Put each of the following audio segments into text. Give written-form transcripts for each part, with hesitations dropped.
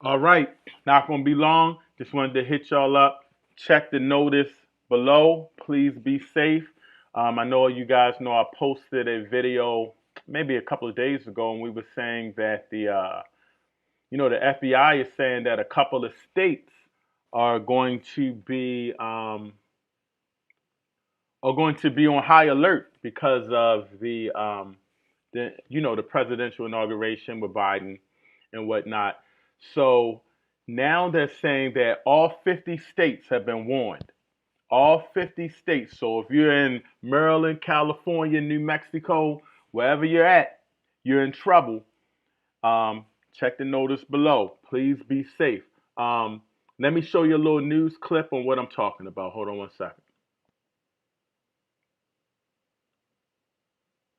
All right, not going to be long. Just wanted to hit y'all up. Check the notice below. Please be safe. I know you guys know I posted a video maybe a couple of days ago, and we were saying that the FBI is saying that a couple of states are going to be on high alert because of the presidential inauguration with Biden and whatnot. So now they're saying that all 50 states have been warned. All 50 states. So if you're in Maryland, California, New Mexico, wherever you're at, you're in trouble. Check the notice below. Please be safe. Let me show you a little news clip on what I'm talking about. Hold on one second.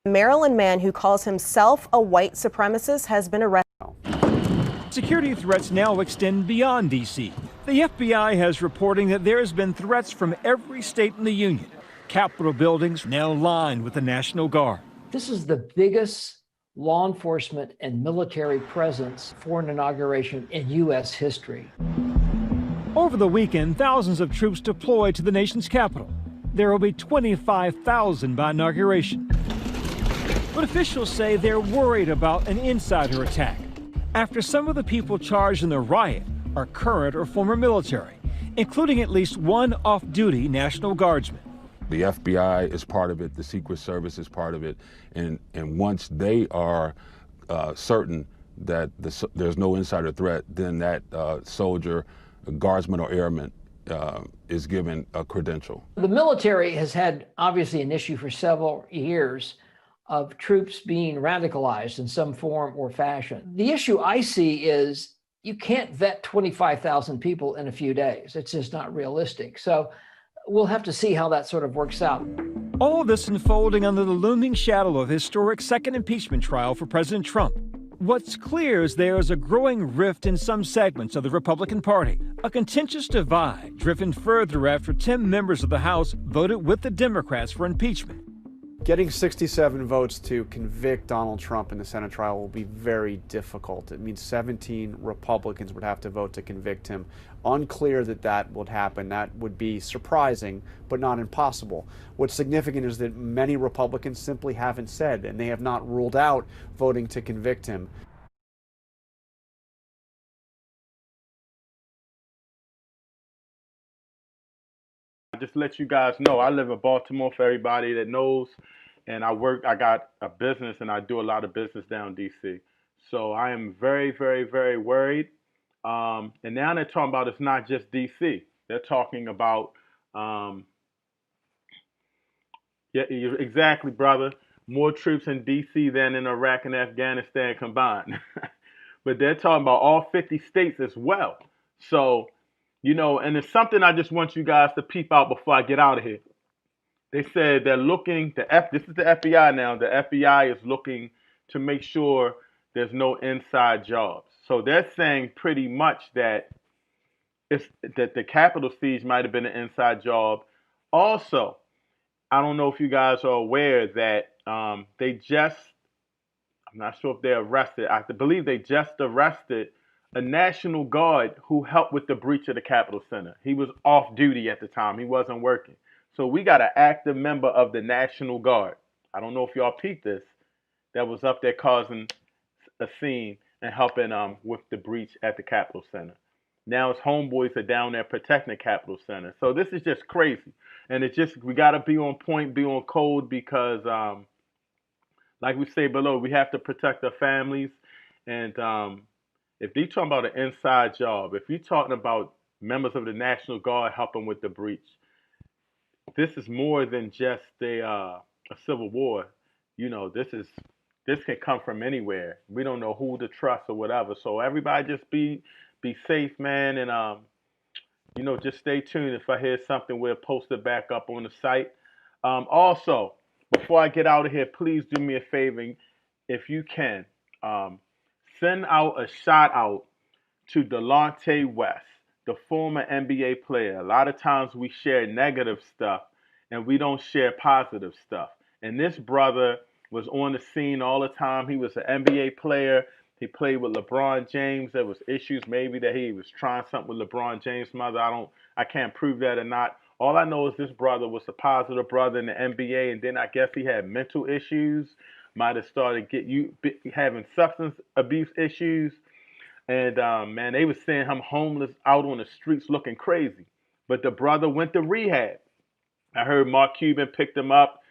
A Maryland man who calls himself a white supremacist has been arrested. Security threats now extend beyond D.C. The FBI has reporting that there has been threats from every state in the union. Capitol buildings now lined with the National Guard. This is the biggest law enforcement and military presence for an inauguration in U.S. history. Over the weekend, thousands of troops deployed to the nation's capital. There will be 25,000 by inauguration. But officials say they're worried about an insider attack after some of the people charged in the riot are current or former military, including at least one off-duty National Guardsman. The FBI is part of it, the Secret Service is part of it, and once they are certain that there's no insider threat, then that soldier, guardsman or airman is given a credential. The military has had obviously an issue for several years of troops being radicalized in some form or fashion. The issue I see is you can't vet 25,000 people in a few days. It's just not realistic. So we'll have to see how that sort of works out. All this unfolding under the looming shadow of a historic second impeachment trial for President Trump. What's clear is there is a growing rift in some segments of the Republican Party, a contentious divide driven further after 10 members of the House voted with the Democrats for impeachment. Getting 67 votes to convict Donald Trump in the Senate trial will be very difficult. It means 17 Republicans would have to vote to convict him. Unclear that would happen. That would be surprising, but not impossible. What's significant is that many Republicans simply haven't said, and they have not ruled out voting to convict him. Just to let you guys know, I live in Baltimore for everybody that knows, and I got a business, and I do a lot of business down in D.C. So I am very, very, very worried. And now they're talking about it's not just D.C. They're talking about, yeah, exactly, brother, more troops in D.C. than in Iraq and Afghanistan combined. But they're talking about all 50 states as well. So, and it's something I just want you guys to peep out before I get out of here. They said they're looking, this is the FBI now, the FBI is looking to make sure there's no inside jobs. So they're saying pretty much that that the Capitol siege might have been an inside job. Also, I don't know if you guys are aware that I'm not sure if they're arrested. I believe they just arrested a National Guard who helped with the breach of the Capitol Center. He was off duty at the time. He wasn't working. So we got an active member of the National Guard. I don't know if y'all peeped this. That was up there causing a scene and helping with the breach at the Capitol Center. Now his homeboys are down there protecting the Capitol Center. So this is just crazy. And we got to be on point, be on code because, like we say below, we have to protect our families. And if you're talking about an inside job, if you're talking about members of the National Guard helping with the breach, this is more than just a civil war. This can come from anywhere. We don't know who to trust or whatever. So everybody just be safe, man, and just stay tuned. If I hear something, we'll post it back up on the site. Also, before I get out of here, please do me a favor, if you can. Send out a shout out to Delonte West, the former NBA player. A lot of times we share negative stuff and we don't share positive stuff. And this brother was on the scene all the time. He was an NBA player. He played with LeBron James. There was issues maybe that he was trying something with LeBron James' mother. I can't prove that or not. All I know is this brother was a positive brother in the NBA, and then I guess he had mental issues. Might have started having substance abuse issues, and man, they was seeing him homeless out on the streets looking crazy. But the brother went to rehab. I heard Mark Cuban picked him up,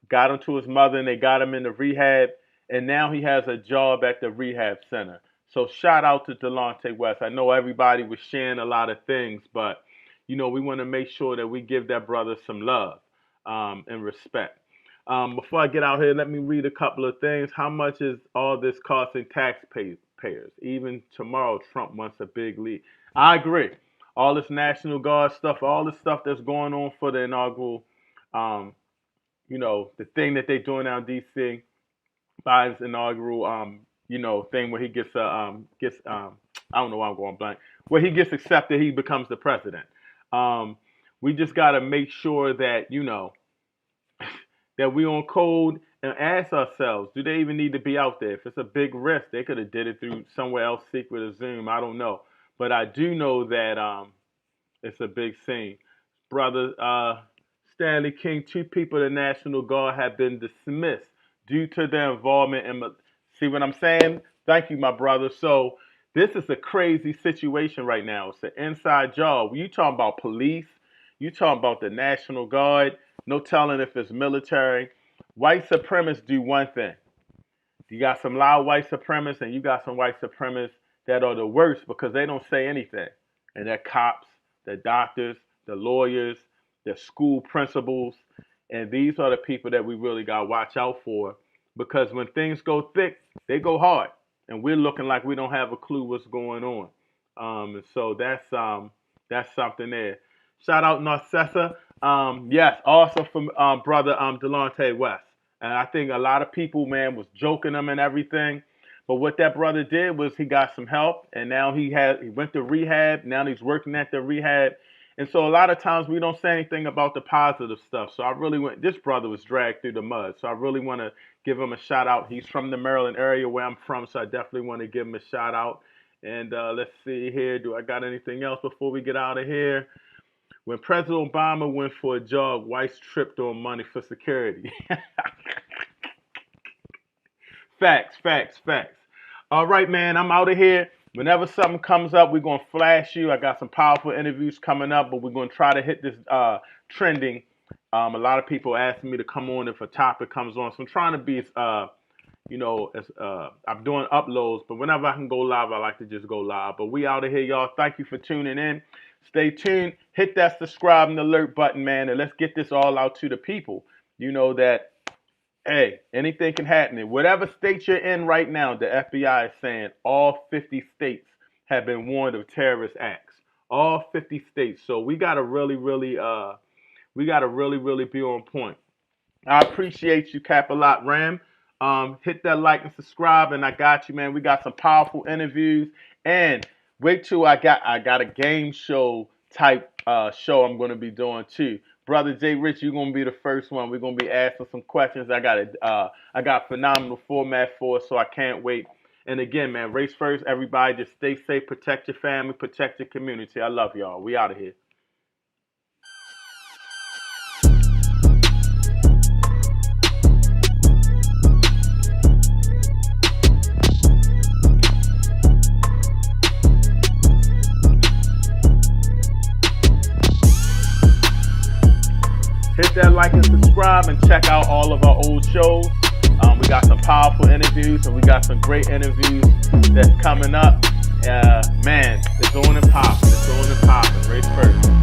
got him to his mother, and they got him into rehab. And now he has a job at the rehab center. So shout out to Delonte West. I know everybody was sharing a lot of things, but we want to make sure that we give that brother some love and respect. Before I get out here, let me read a couple of things. How much is all this costing taxpayers? Even tomorrow, Trump wants a big lead. I agree. All this National Guard stuff, all the stuff that's going on for the inaugural, the thing that they're doing now in D.C., Biden's inaugural, thing where he gets I don't know why I'm going blank, where he gets accepted, he becomes the president. We just got to make sure that, that we on code and ask ourselves, do they even need to be out there? If it's a big risk, they could have did it through somewhere else, secret or Zoom. I don't know. But I do know that it's a big scene. Brother Stanley King, 2 people in the National Guard have been dismissed due to their involvement in, see what I'm saying? Thank you, my brother. So this is a crazy situation right now. It's an inside job. You talking about police, you talking about the National Guard, no telling if it's military. White supremacists do one thing. You got some loud white supremacists and you got some white supremacists that are the worst because they don't say anything. And they're cops, they're doctors, they're lawyers, they're school principals. And these are the people that we really got to watch out for, because when things go thick, they go hard. And we're looking like we don't have a clue what's going on. And so that's something there. Shout out Narcissa. Yes, also from brother Delonte West. And I think a lot of people, man, was joking him and everything. But what that brother did was he got some help. And now he went to rehab. Now he's working at the rehab. And so a lot of times we don't say anything about the positive stuff. So this brother was dragged through the mud. So I really want to give him a shout out. He's from the Maryland area where I'm from. So I definitely want to give him a shout out. And let's see here. Do I got anything else before we get out of here? When President Obama went for a jog, whites tripped on money for security. Facts. All right, man, I'm out of here. Whenever something comes up, we're going to flash you. I got some powerful interviews coming up, but we're going to try to hit this trending. A lot of people asking me to come on if a topic comes on. So I'm trying to be, I'm doing uploads, but whenever I can go live, I like to just go live. But we out of here, y'all. Thank you for tuning in. Stay tuned. Hit that subscribe and alert button, man, and let's get this all out to the people. You know that, hey, anything can happen. In whatever state you're in right now, the FBI is saying all 50 states have been warned of terrorist acts. All 50 states. So we gotta really be on point. I appreciate you, Cap-A-Lot Ram. Hit that like and subscribe, and I got you, man. We got some powerful interviews, and wait till I got a game show type show I'm gonna be doing too. Brother Jay Rich, you're gonna be the first one. We're gonna be asking some questions. I got phenomenal format for it, so I can't wait. And again, man, race first. Everybody just stay safe, protect your family, protect your community. I love y'all. We out of here. Hit that like and subscribe and check out all of our old shows. We got some powerful interviews and we got some great interviews that's coming up. Man, it's on and popping. Race first.